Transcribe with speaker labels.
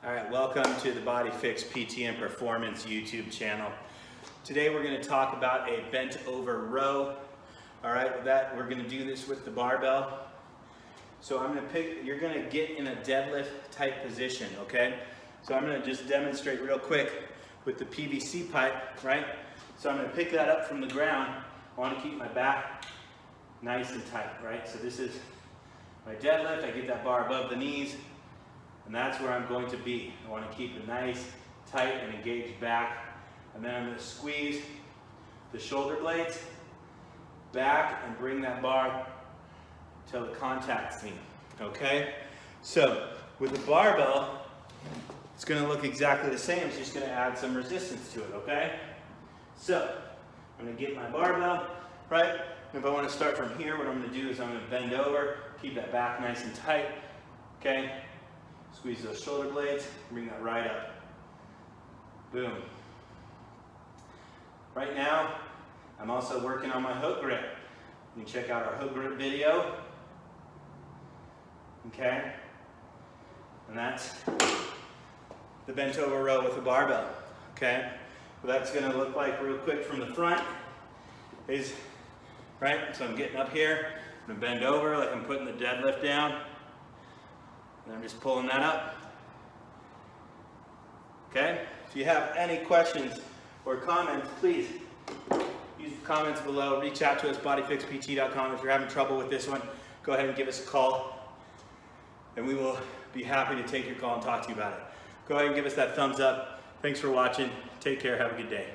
Speaker 1: All right, welcome to the BodyFix PT and Performance YouTube channel. Today we're going to talk about a bent over row. All right, with that we're going to do this with the barbell. So you're going to get in a deadlift type position, okay? So I'm going to just demonstrate real quick with the PVC pipe, right? So I'm going to pick that up from the ground. I want to keep my back nice and tight, right? So this is my deadlift. I get that bar above the knees. And that's where I'm going to be. I want to keep a nice, tight, and engaged back. And then I'm going to squeeze the shoulder blades back and bring that bar till it contacts me. Okay? So, with the barbell, it's going to look exactly the same. It's just going to add some resistance to it, okay? So, I'm going to get my barbell, right? And if I want to start from here, what I'm going to do is I'm going to bend over, keep that back nice and tight, okay? Squeeze those shoulder blades, bring that right up. Boom. Right now, I'm also working on my hook grip. You can check out our hook grip video. Okay? And that's the bent over row with the barbell. Okay? What that's going to look like real quick from the front is, right? So I'm getting up here, I'm going to bend over like I'm putting the deadlift down. And I'm just pulling that up. Okay? If you have any questions or comments, please use the comments below. Reach out to us, bodyfixpt.com. If you're having trouble with this one, go ahead and give us a call. And we will be happy to take your call and talk to you about it. Go ahead and give us that thumbs up. Thanks for watching. Take care. Have a good day.